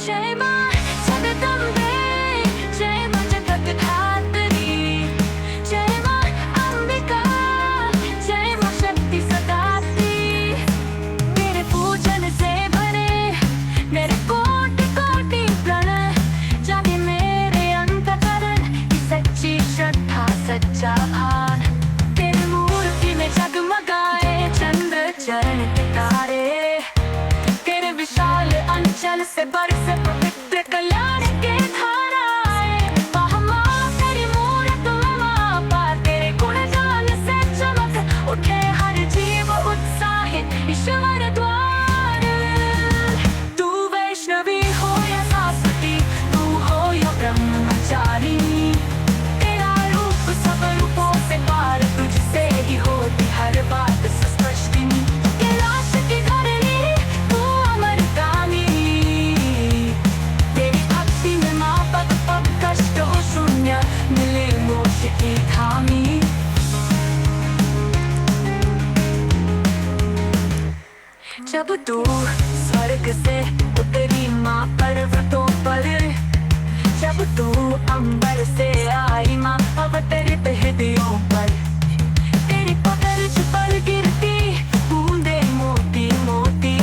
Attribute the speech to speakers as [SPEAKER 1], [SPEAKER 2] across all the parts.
[SPEAKER 1] जय मां जगदम्बे, जय मां जगद्धात्री, जय मां अंबिका, जय मां शक्ति सदात्री। तेरे पूजन से भरे मेरे कोटि कोटि प्रणय, जागे मेरे अंतःकरण की सच्ची श्रद्धा सच्चा भान। तेरी मूर्ति में जगमगाए चंद्र चरण तारे, तेरे विशाल अंचल से बरसे पवित्र कल्याण के धाराएं। मां तेरी मूरत मां पार, तेरे गुणगान से चमक उठे हर जीव उत्साहित ईश्वर द्वार। तू वैष्णवी हो या शाश्वती, तू हो या ब्रह्मचारिणी, तेरा रूप सब रूपों से पार, तुझसे ही होती हर बात सुस्पष्टिनी। कैलाश की धरणी तू अमर कामिनी, तेरी भक्ति में मां पग पग कष्ट हो शून्य, मिले मोक्ष की धामी। जब तू स्वर्ग से उतरी मां पर्वतों पर, जब तू अंबर से आई मां अवतरित हृदयों पर, तेरी पकड़ पर गिरती बूंदे मोती मोती।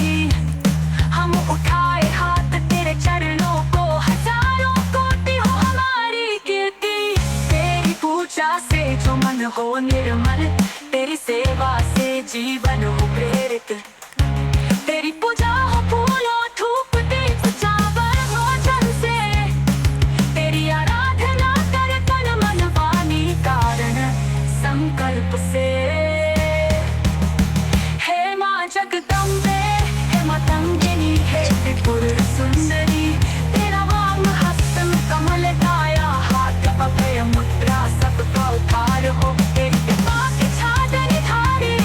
[SPEAKER 1] हम उठाए हाथ तेरे चरणों को, हजारों कोटि हो हमारी कीर्ति। तेरी पूजा से जो मन हो निर्मल, तेरी सेवा से जीवन हो प्रेरित। तेरी पूजा हो फूलों धूप दीप चावल भोजन से, तेरी आराधना करे तन मन वाणी कारण संकल्प से। हे मां जगदम्बे, हे मातंगिनी, हे त्रिपुर सुंदरी, तेरा वाम हस्त में कमल काया, हाथ अभय मुद्रा सबका उद्धार हो। तेरी कृपा की छादनी धारी,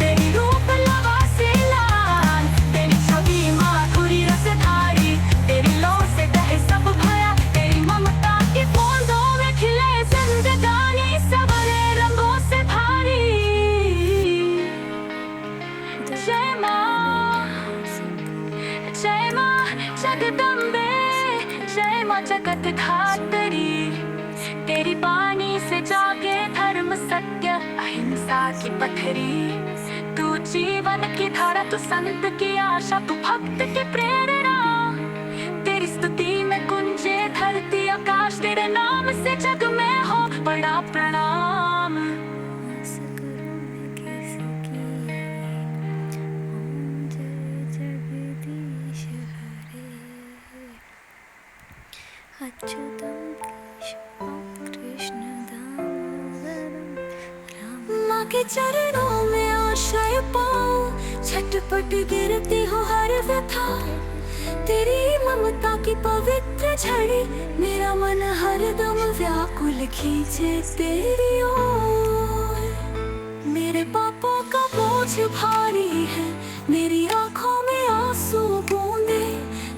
[SPEAKER 1] तेरी रूप लवा से लाल, तेरी छवि माधुरी रसधारी, तेरी लौ से दहे सब भया, तेरी ममता की बूंदों में खिले जिंदगानी सबरे रंगों से भारी। जय मां जगदम्बे, जय मां जगद्धात्री, तेरी बानी से जागे धर्म सत्य अहिंसा की पथरी। तू जीवन की धारा, तू संत की आशा, तू भक्त की प्रेरणा। तेरी स्तुति में गुंजे धरती आकाश, तेरे नाम से जग में हो बड़ा प्रणाम।
[SPEAKER 2] अच्युतं केशवं कृष्णदामोदरं राम।
[SPEAKER 1] माँ के चरणों में आश्रय पाऊं, झटपट गिरती हो हर व्यथा। तेरी ममता की पवित्र झड़ी, मेरा मन हरदम व्याकुल खींचे तेरी ओर। मेरे पापों का बोझ भारी है, मेरी आंखों में आंसू बूंदे,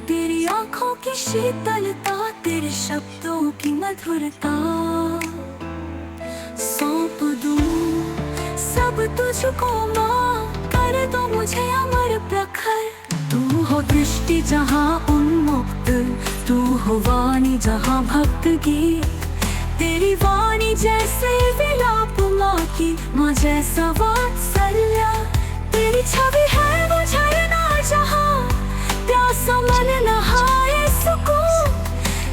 [SPEAKER 1] तेरी आंखों की शीतलता, तेरे शब्दों की मधुरता। सौंप दूं सब तुझको मां, कर दो मुझे अमर प्रखर। तू हो दृष्टि जहाँ उन्मुक्त, तू हो वाणी जहाँ भक्त की। तेरी वाणी जैसे विलाप माँ की, माँ जैसा वात्सल्य। तेरी छवि है वो झरना जहाँ प्यासा मन नहाए सुकून।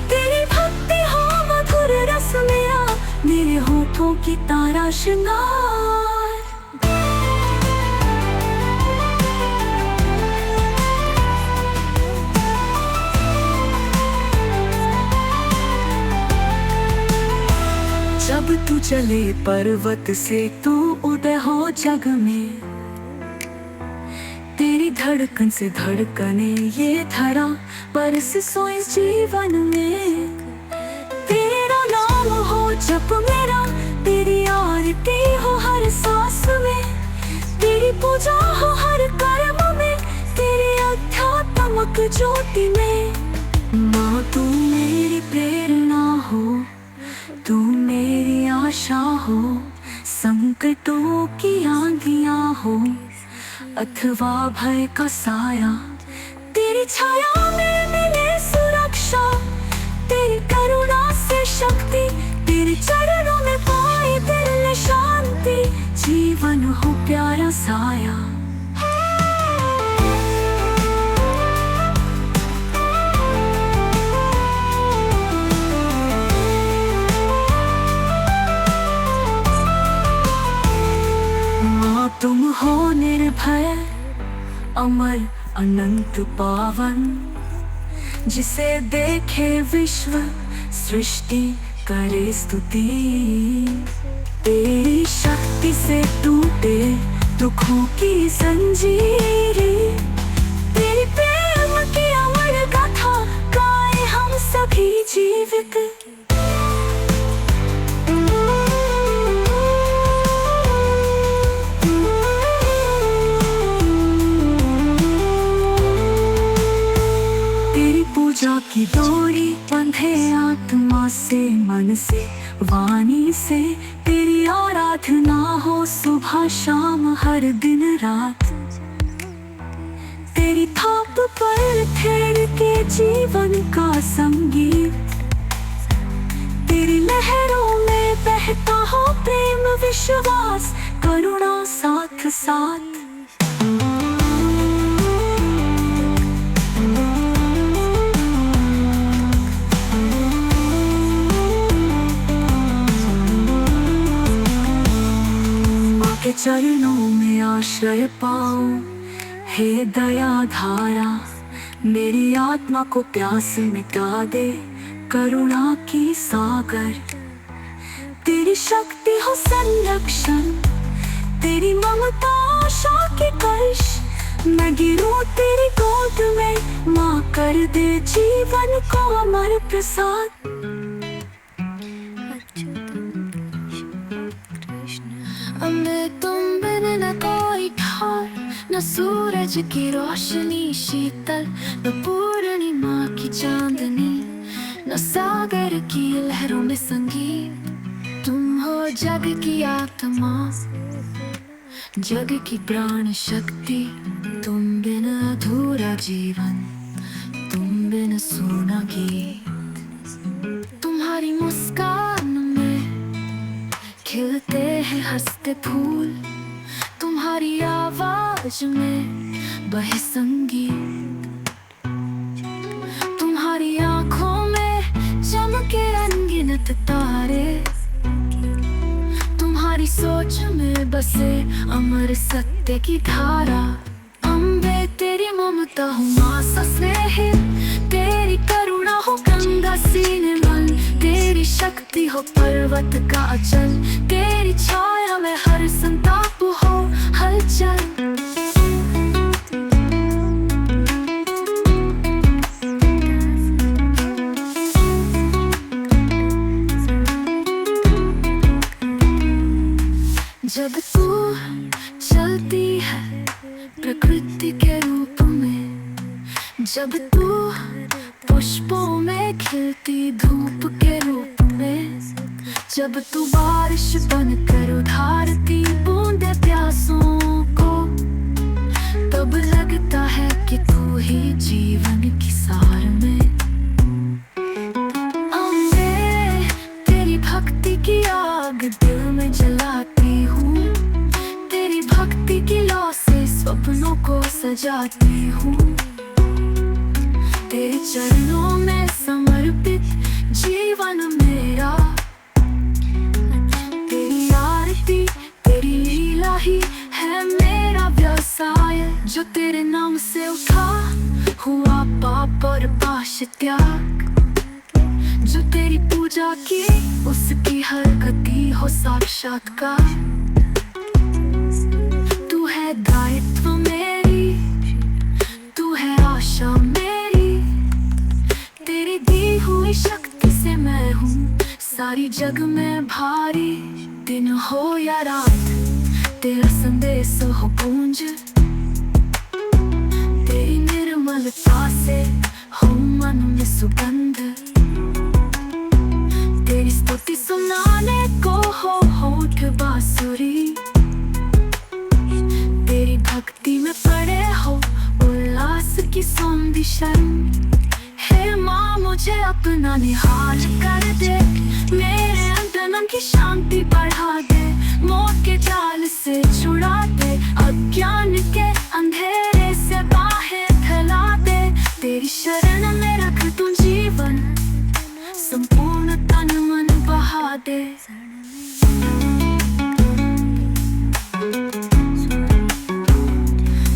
[SPEAKER 1] तेरी भक्ति हो मधुर रस मेरा, मेरे होठों की तारा श्रृंगार। जब तू चले पर्वत से, तू उदय हो जग में। तेरी धड़कन से धड़कने ये धरा, बरस सोए जीवन में। तेरा नाम हो जप मेरा, तेरी आरती हो हर सांस में। तेरी पूजा हो हर कर्म में, तेरी अध्यात्मक ज्योति में। माँ तू मेरी प्रेरणा हो, तू मेरी आशा हो। संकटों की आंधियां हो अथवा भय का साया, तेरी छाया में मिले सुर प्यारा साया। माँ तुम हो निर्भय अमर अनंत पावन, जिसे देखे विश्व सृष्टि करे स्तुति। तेरी शक्ति से टूटे दुखों की जंजीरें, तेरी प्रेम की अमर गाथा गाए हम सभी जीवित। पूजा की डोरी बंधे आत्मा से मन से वाणी से, तेरी आराधना हो सुबह शाम हर दिन रात। तेरी थाप पर ठहर के जीवन का संगीत, तेरी लहरों में बहता हो प्रेम विश्वास करुणा साथ साथ। के चरणों में आश्रय पाओ हे दया धारा, मेरी आत्मा को प्यास मिटा दे करुणा की सागर। तेरी शक्ति हो संरक्षण, तेरी ममता आशा के कलश। मैं गिरूं तेरी गोद में, माँ कर दे जीवन को अमर प्रसाद। तुम बिन न कोई ठार, न सूरज की रोशनी शीतल, न पूर्णिमा की चांदनी, न सागर की लहरों में संगीत। तुम हो जग की आत्मा, जग की प्राण शक्ति। तुम बिन अधूरा जीवन, तुम बिन सूना गीत। तुम्हारी मुस्कान में खिलते हैं हंसते फूल, तुम्हारी आवाज में बहे संगीत। तुम्हारी आंखों में चमके अनगिनत तारे, तुम्हारी सोच में बसे अमर सत्य की धारा। अम्बे तेरी ममता हो माँ सा स्नेहित, तेरी करुणा हो गंगा सी निर्मल। तेरी शक्ति हो पर्वत का अचल, तेरी छाया में हर संताप हो हलचल। जब तू चलती है प्रकृति के रूप में, जब तू पुष्पों में खिलती धूप के रूप में, जब तू बारिश बनकर उधारती बूंदे प्यासों को, तब लगता है कि तू ही जीवन की सार में। अम्बे तेरी भक्ति की आग दिल में जलाती हूँ, तेरी भक्ति की लौ से सपनों को सजाती हूँ। तेरे चरणों में समर्पित जीवन मेरा, तेरी आरती तेरी लीला ही है मेरा व्यवसाय। जो तेरे नाम से उठा हुआ पाप और पाश त्याग, जो तेरी पूजा की उसकी हर गति हो साक्षात्कार। तू है दायित्व मेरी, तू है आशा मेरी, तेरी दी हुई शक्ति से मैं हूँ सारी जग में भारी। दिन हो या रात तेरा संदेश हो गूंज, तेरी निर्मलता से हो मन में सुगंध। तेरी स्तुति सुनाने को हो होठ बांसुरी, तेरी भक्ति में पड़े हो उल्लास की सौंधी शर्म। हे माँ मुझे अपना निहाल कर दे, मेरे अंदर की शांति बढ़ा दे, मौत के जाल से छुड़ा दे। काटे।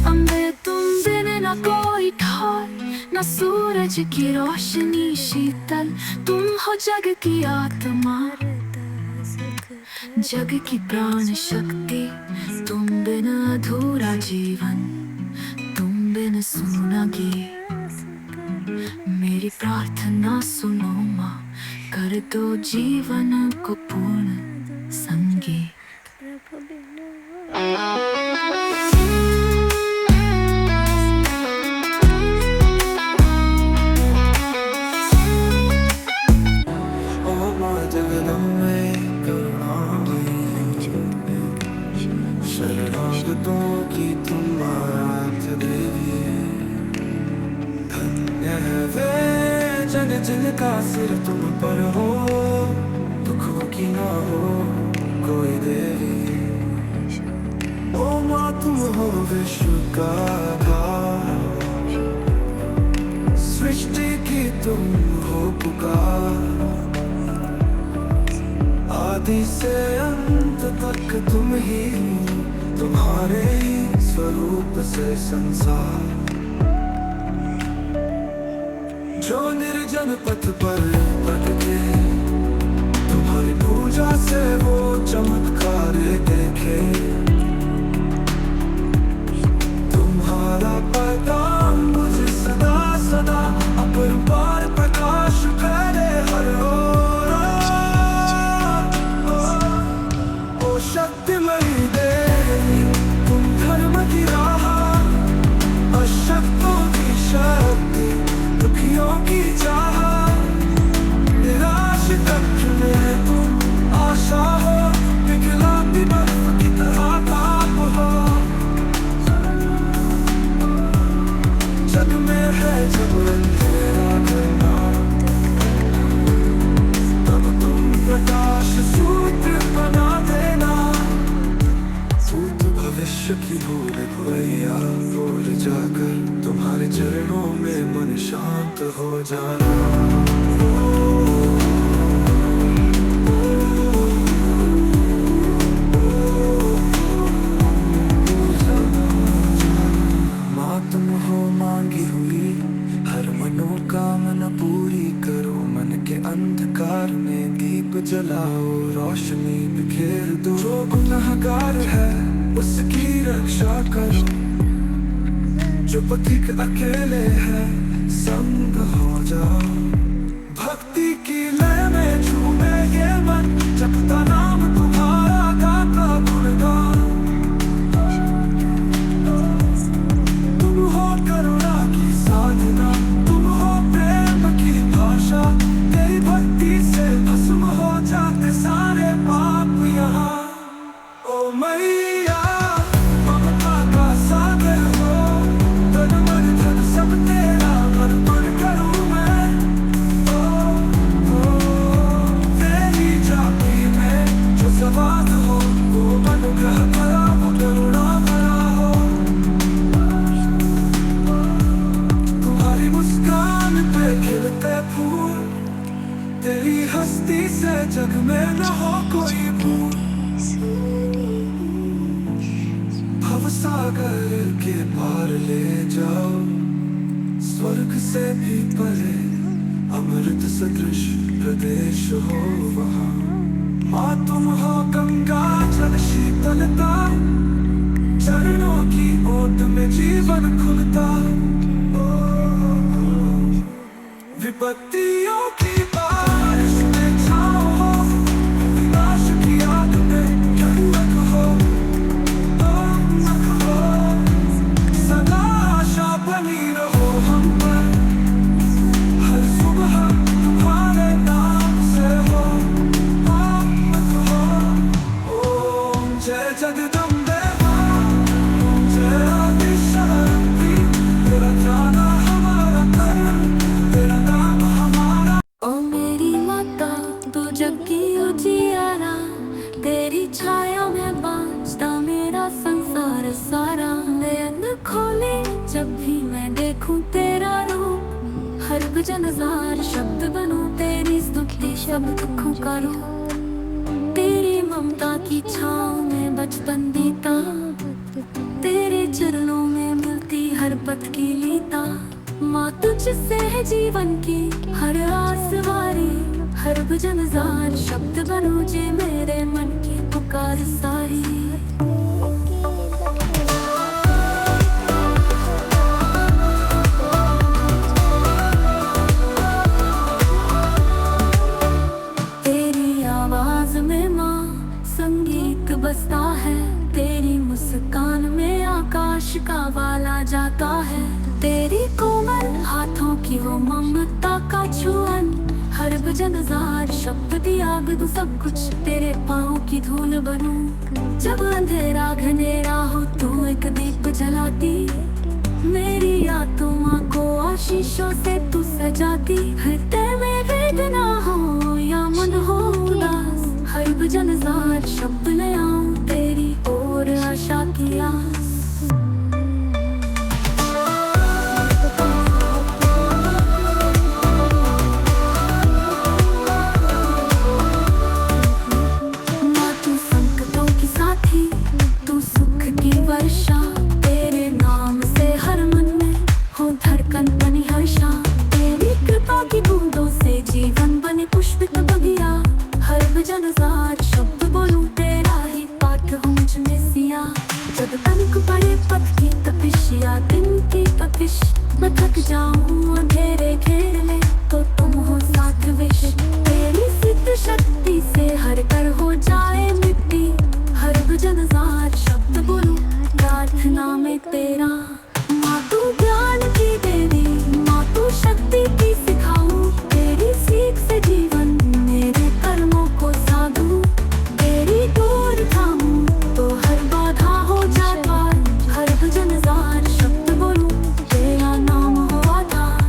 [SPEAKER 1] अम्बे तुम बिन ना कोई ढाल, ना सूरज की रोशनी शीतल, तुम हो जग की आत्मा, जग की प्राण शक्ति, तुम बिन अधूरा जीवन, तुम बिन सूना गीत। मेरी प्रार्थना सुनो माँ, कर दो जीवन को पूर्ण संगीत।
[SPEAKER 3] शरणागतों की तुम आराध्य देवी, धन्य है वे जन जिनका सिर तुम पर हो, दुखों की ना हो कोई देवी। ओ माँ तुम हो विश्व का आधार, सृष्टि की तुम हो पुकार, आदि से अंत तक तुम ही, तुम्हारे ही स्वरूप से संसार। जो निर्जन पथ पर भटके, तुम्हारी पूजा से वो चमत्कार देखे। तुम्हारा पैगाम मुझे सदा सदा अपरंपार प्रकाश फैले हर ओर। ओ शक्तिमयी देवी, तुम धर्म की राह, अशक्तों की शक्ति, दुखियों की चाह, निराशित में तुम आशा हो, विकलांगी बर्फ की तरह ताप हो। जग में है जब अंधेरा करना, तब तुम प्रकाश सूत्र बना देना। सूत्र भविष्य की भूल भुलैया भूल जाकर, तुम्हारे चरणों में मन शांत हो जाना। माँ तुम हो मांगी हुई हर मनोकामना पूरी करो, मन के अंधकार में दीप जलाओ, रोशनी बिखेर दो। जो गुनहगार है उसकी रक्षा करो, जो पथिक अकेले है संग हो जाओ। भक्ति की लय में झूमे ये मन, जपता नाम तुम्हारा गाता गुणगान। तुम हो करुणा की साधना, तुम हो प्रेम की भाषा, तेरी भक्ति से भस्म हो जाते सारे पाप यहाँ। ओ मैया ममता का सागर हो, तन मन धन सब तेरा अर्पण करूं मैं। तेरी जाति में जो सवाद हो, वो अनुग्रह भरा, वो करुणा भरा हो। तुम्हारी मुस्कान पे खिलते फूल, तेरी हस्ती से जग में न हो कोई भूल। भव सागर के पार ले जाओ, स्वर्ग से भी परे अमृत सदृश प्रदेश हो वहाँ। माँ तुम हो गंगा जल शीतलता, चरणों की ओट में जीवन खुलता। विपत्तियों की बारिश में छाओ हो, विनाश की आग में ठंडक हो। सदा आशा बनी रहो हम पर, हर सुबह तुम्हारे नाम से हो। ओम जय जगदम्बे माँ, ओम जय आदि शक्ति, तेरा जाना हमारा कर्म, तेरा नाम हमारा।
[SPEAKER 1] ओ मेरी माता तू जग की उजियारा, तेरी छाया में बाँचता मेरा संसार सारा। नयन खोले जब भी मैं देखूं तेरा रूप, हर भजन हजार शब्द बनूं तेरी स्तुति शब्द दुखों का रूप। ममता की छाँव में बचपन बीता, तेरे चरणों में मिलती हर पथ की लीता। माँ तुझसे है जीवन की हर आस वारी, हर भजन जार शब्द बनूजे मेरे मन की पुकार सारी। तेरी आवाज में माँ संगीत बसता है, तेरी मुस्कान में आकाश का वाला जाता है। तेरी कोमल हाथों की वो ममता का छुअन, हर भजन जार शब्द दिया दूं सब कुछ तेरे पाँव की धूल बनूं। जब अंधेरा घनेरा हो तू एक दीप जलाती, मेरी आत्मा को आशीषों से तू सजाती। हृदय में वेदना हो या मन हो उदास, हर भजन जार शब्द नया तेरी ओर आशा की आस। तू सुख की वर्षा, तेरे नाम से हर मन में हो धड़कन बनी हर्षा। तेरी कृपा की बूंदों से जीवन बने पुष्पित बगिया, हर भजन जार शब्द बोलूं तेरा ही पाठ हो मुझ में सिया। जब तनिक पड़े पथ की तपिश या दिन की तपिश, मैं थक जाऊं अंधेरे घेर ले तो तुम हो साथ विश। तेरी सिद्ध शक्ति से हर कर हो जाए मिट्टी, हर भजन जार शब्द बोलूं प्रार्थना में तेरा। माँ तू ज्ञान की देवी, माँ तू शक्ति की सिखाऊं, तेरी सीख से जीवन मेरे कर्मों को साधूं। तेरी डोर थामूं तो हर बाधा हो जाए पार, हर भजन जार शब्द बोलूं तेरा नाम हो आधार।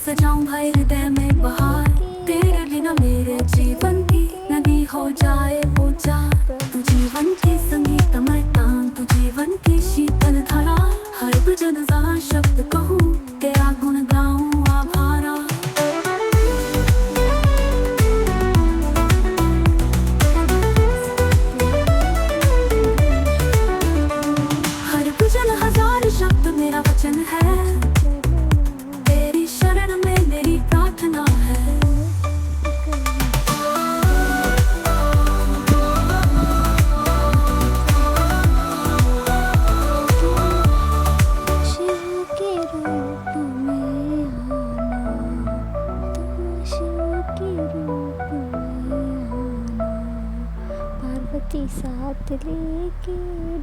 [SPEAKER 1] सजाऊं भाई हृदय में बहार, तेरे बिना मेरे जीवन की नदी हो जाए उजाड़। तू जीवन की संगीत मैं तान, तू जीवन की शीतल धारा, हर भजन जार शब्द कहूँ तेरा गुण गाऊं आभारा। हर भजन हजार शब्द मेरा वचन है, मेरी प्रार्थना है।
[SPEAKER 2] शिव के रूप में आना, तुम शिव के रूप में आना। पार्वती साथ लेके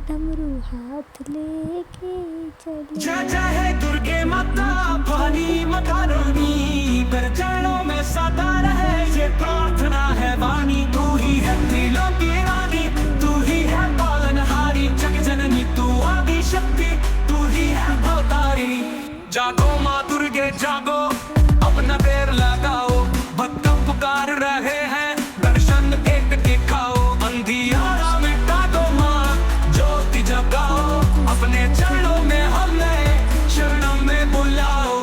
[SPEAKER 2] डमरू हाथ लेके चले।
[SPEAKER 3] जय जय है दुर्गे माता भवानी माता रानी, कर चरणों में सदा रहे ये प्रार्थना है वाणी। तू ही है त्रिलोक की रानी, तू ही है पालनहारी, जग जननी तू आदि शक्ति, तू ही है अवतारी। जागो माँ दुर्गे जागो, अपना पैर लगाओ, भक्त पुकार रहे हैं दर्शन एक दिखाओ। अंधियारा मिटा दो माँ, ज्योति जगाओ, अपने चरणों में हमें शरणों में बुलाओ।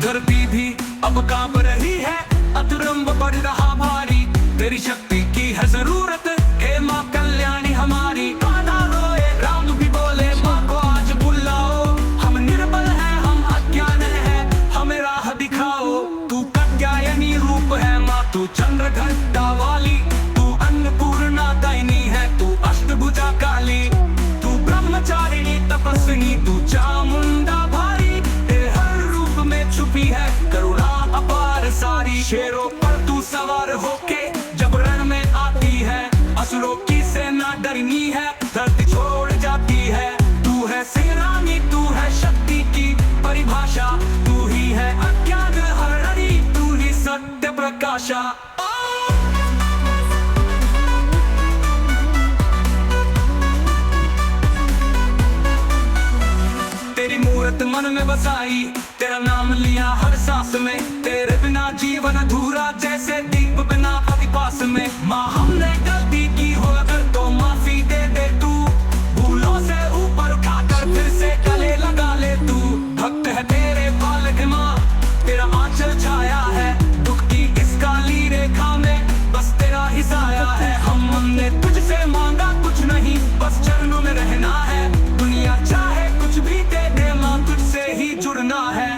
[SPEAKER 3] धरती भी अब कांप रही है, अतरंग बढ़ रहा भारी, तेरी शक्ति की है जरूरत हे माँ कल्याणी हमारी। कान्हा रोए राम भी बोले माँ को आज बुलाओ, हम निर्बल हैं हम अज्ञान हैं हमें राह दिखाओ। तू कात्यायनी रूप है माँ, तू चंद्र घंटा वाली, तू अन्नपूर्णा दायिनी है, तू अष्टभुजा काली, तू ब्रह्मचारिणी तपस्विनी, तू चामुंडा भारी। तेरे हर रूप में छुपी है करुणा अपार सारी। शेरों पर तू सवार होके जब रण में आती है, असुरों की सेना डरनी है धरती छोड़ जाती है। तू है सेनानी, तू है शक्ति की परिभाषा, तू ही है अज्ञान हरणी, तू ही सत्य प्रकाशा। तेरी मूरत मन में बसाई, तेरा नाम लिया हर सांस में, जीवन अधूरा जैसे दीप बिना पति पास में। माँ हमने गलती की हो अगर तो माफी दे दे तू, भूलों से ऊपर उठाकर फिर से गले लगा ले तू। भक्त है तेरे बालक माँ, तेरा आंचल छाया है, दुख की इस काली रेखा में बस तेरा ही साया है। हमने तुझसे मांगा कुछ नहीं, बस चरणों में रहना है। दुनिया चाहे कुछ भी दे दे माँ, तुझसे ही जुड़ना है।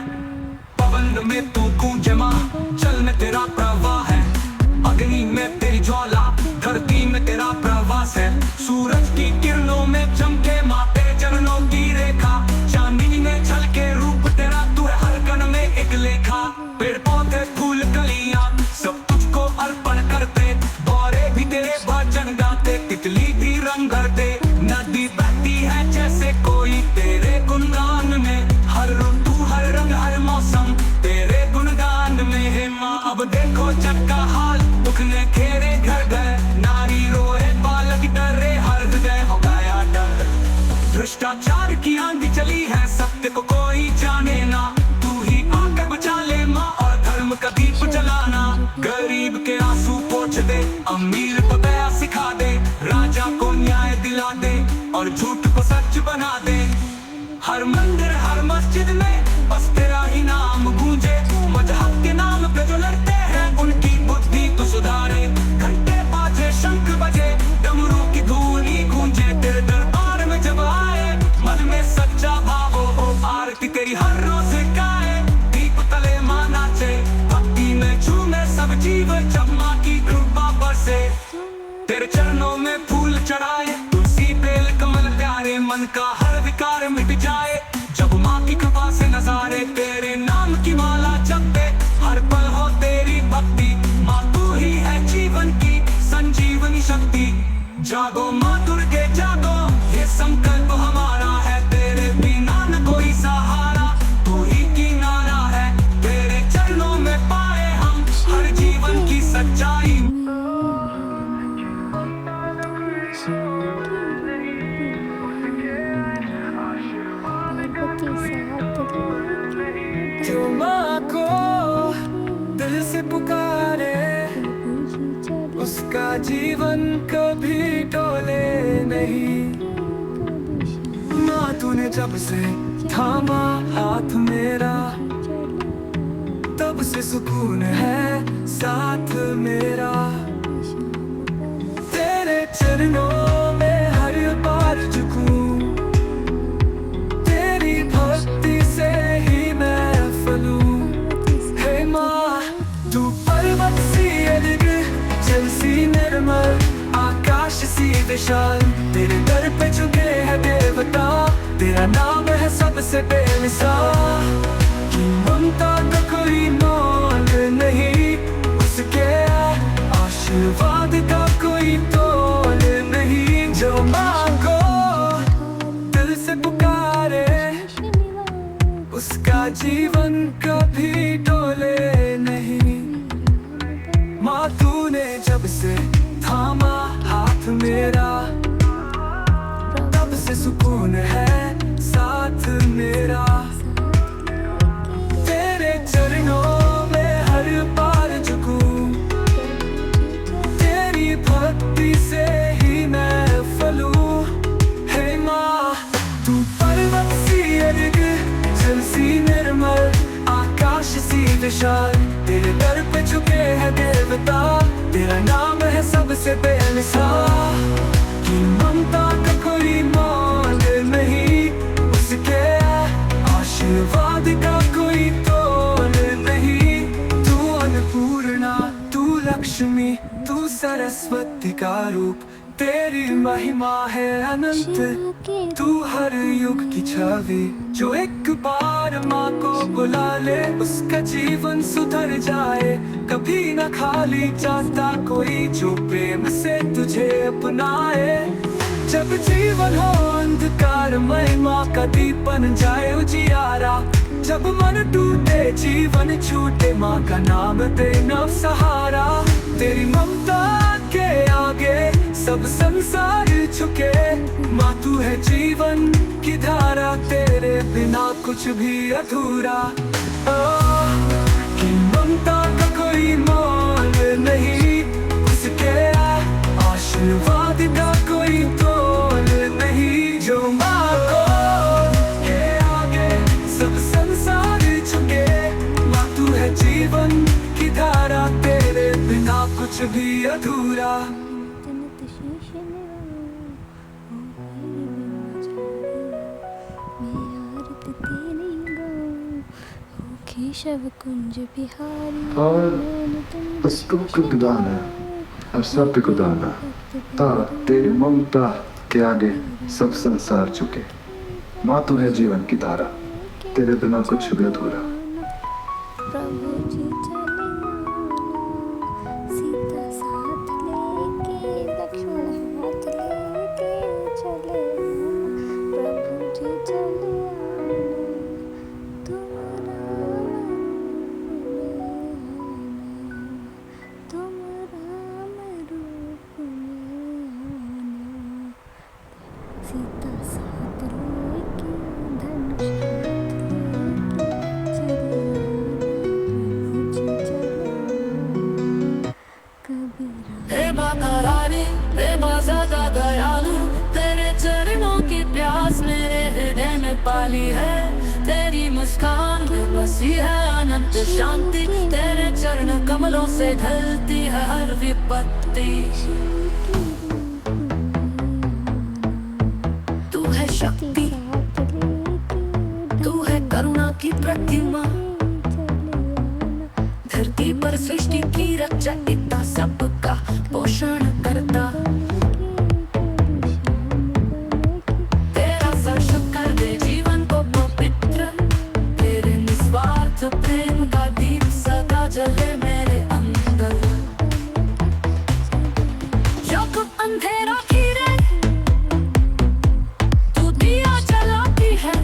[SPEAKER 3] पवन में तू गूंजे माँ, जल में तेरा प्रवाह है, अग्नि में तेरी ज्वाला, धरती में तेरा प्रवास है। सूरज की किरणों में चमके माँ तेरे चरणों की रेखा, चांदनी में झलके रूप तेरा, तू है हर कण में एक लेखा। पेड़ पौधे फूल कलियां सब तुझको अर्पण करते, बौरे भी तेरे भजन गाते, तितली भी रंग भरते। नदी बहती है जैसे कोई तेरे गुणगान में, हर ऋतु हर रंग हर मौसम तेरे गुणगान में है माँ। अब देखो जग का हाल, दुख ने घेरे घर घर, नारी रोए बालक डरे, हर हृदय हो गया डर। भ्रष्टाचार की आंधी चली है, सत्य को कोई जाने ना, तू ही आकर बचा ले माँ और धर्म का दीप जलाना। गरीब के आंसू पोंछ दे, अमीर को दया सिखा दे, राजा को न्याय दिला दे और झूठ को सच बना दे। हर मंदिर हर मस्जिद में बस तेरा ही नाम गूंजे, मजहब के नाम पे जो लड़ते हैं उनकी बुद्धि तो सुधारे। घंटे बाजे शंख बजे, डमरू की धूनी गूंजे, तेरे दरबार में जब आए मन में सच्चा भाव हो, आरती तेरी हर रोज गाए, दीप तले माँ नाचे, भक्ति में झूमे सब जीव जब माँ की कृपा बरसे। तेरे चरणों में फूल चढ़ाए, तुलसी बेल कमल प्यारे, मन का हर विकार मिट जाए जब माँ की कृपा से नजारे। तेरे नाम की माला जपते, हर पल हो तेरी भक्ति, माँ तू ही है जीवन की संजीवनी शक्ति। जागो माँ दुर्गे जागो, ये संकल्प हमारा है, तेरे बिना न कोई सहारा, तू ही किनारा है। तेरे चरणों में पाए हम हर जीवन की सच्चाई। जो माँ को दिल से पुकारे, उसका जीवन कभी डोले नहीं। माँ तूने जब से थामा हाथ मेरा, तब से सुकून है साथ मेरा। तेरे चरणों में हर बार झुकूं, तेरी भक्ति से ही मैं फलूं। हे माँ तू पर्वत सी अलग, जल सी निर्मल, आकाश सी विशाल, तेरे दर पे झुके है देवता, तेरा नाम है सबसे बेमिसाल। कि ममता का कोई मोल नहीं, उसके आशीर्वाद का कोई तोल नहीं। जो माँ को दिल से पुकारे, उसका जीवन कभी डोले नहीं। माँ तूने जब से थामा हाथ मेरा, तब से सुकून है साथ मेरा। तेरे चरणों में हर बार झुकूं, तेरी भक्ति से ही मैं फलूं। हे माँ तू पर्वत सी अलग, जल सी निर्मल, आकाश सी विशाल, तेरे दर पे झुके है देवता, तेरा नाम है सबसे बेमिसाल। कि ममता का कोई मोल नहीं, उसके आशीर्वाद का कोई तोल नहीं। तू अन्नपूर्णा, तू लक्ष्मी, तू सरस्वती का रूप, तेरी महिमा है अनंत, तू हर युग की छवि। जो एक बार माँ को बुला ले, उसका जीवन सुधर जाए, कभी न खाली जाता कोई जो प्रेम से तुझे अपनाए। जब जीवन हो अंधकारमय, माँ का दीप बन जाए उजियारा। जब मन टूटे जीवन छूटे, माँ का नाम दे नव सहारा। तेरी ममता के आगे सब संसार झुके, माँ तू है जीवन की धारा, तेरे बिना कुछ भी अधूरा। कि ममता का कोई मोल नहीं, उसके आशीर्वाद का कोई तोल नहीं। जो माँ को के आगे सब संसार झुके, माँ तू है जीवन की धारा, तेरे बिना कुछ भी अधूरा।
[SPEAKER 2] जन्नत शीश निवाओ, मैं आरत तेरी गाऊं, हो केशव कुंज बिहारी।
[SPEAKER 4] और स्तुति को गाना और सत्य को गाना, ता तेरी ममता के आगे सब संसार झुके, माँ तू है जीवन की धारा, तेरे बिना कुछ भी अधूरा।
[SPEAKER 2] प्रभु जी चले आना, सीता साथ लेके, लक्ष्मण हाथ लेके चले आना। प्रभु जी चले आना, तुम राम रूप में आना, सीता साथ लेके, धनुष हाथ लेके चले आना। प्रभु जी चले आना, कबीरा
[SPEAKER 1] हे माता रानी, हे माँ ज़्यादा दयालु, तेरे चरणों की प्यास मेरे हृदय में पाली है। तेरी मुस्कान में बसी है अनंत शांति, तेरे चरण कमलों से ढलती है हर विपत्ति। तू है शक्ति,
[SPEAKER 2] साथ लेके,
[SPEAKER 1] तू है करुणा की प्रतिमा, धरती पर सृष्टि की रचयिता, सबका पोषण करता। तेरा दर्शन कर दे जीवन को पवित्र, तेरे निस्वार्थ प्रेम का दीप सदा जले मेरे अंदर। जब अंधेरा घिरे तू दिया जलाती है,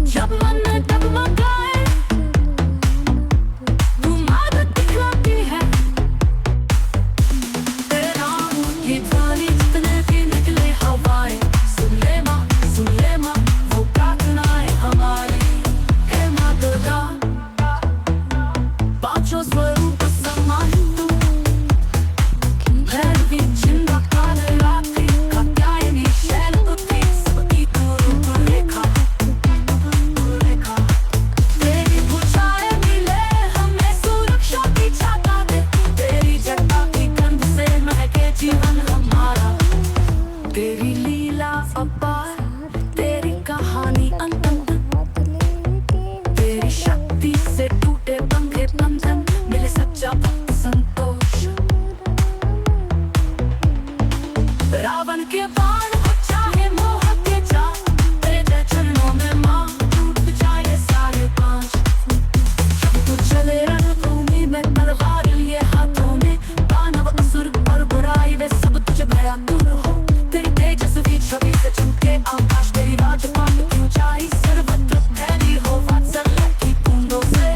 [SPEAKER 1] जब मन डगमगाए तू मार्ग दिखलाती है। तेरा की ध्वनि जितने भी निकले हवाएं, सुन ले माँ वो प्रार्थनाएं हमारी। हे माँ दुर्गा, पांचों स्वरूप समान तू, भैरवी छिंदा काल रात्रि, कात्यायनी शैलपुत्री, सबकी तू रूपरेखा। तेरी भुजाएं मिले हमें सुरक्षा की छाता दे, तेरी जटा की गंध से महके जीवन हमारा। तेरी लीला अपार, तेरी कहानी अनंत, तेरी शक्ति से टूटे बंधे बंधन, मिले सच्चा भक्त संतोष। रावण के बाण हो चाहे मोह के जाल, तेरे चरणों में माँ टूट जाए सारे पांच। तू चले रणभूमि में तलवार लिए हाथों में, दानव असुर और बुराई वे सब तुझे भयातुर हो। तेरी तेजस्वी छवि से चमके आकाश, तेरी राजपाट की ऊंचाई सर्वत्र फैली हो वात्सल्य की बूंदों से।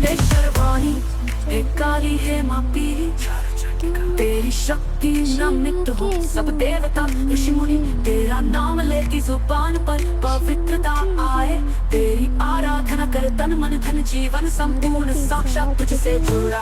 [SPEAKER 1] हे शर्वाणी, हे काली, हे माँ पीली, तेरी शक्ति नमित हो सब देवता ऋषि मुनि, तेरा नाम लेती जुबान पर पवित्रता आए। तेरी आराधना कर तन मन धन जीवन संपूर्ण साक्षात तुझसे जुड़ा।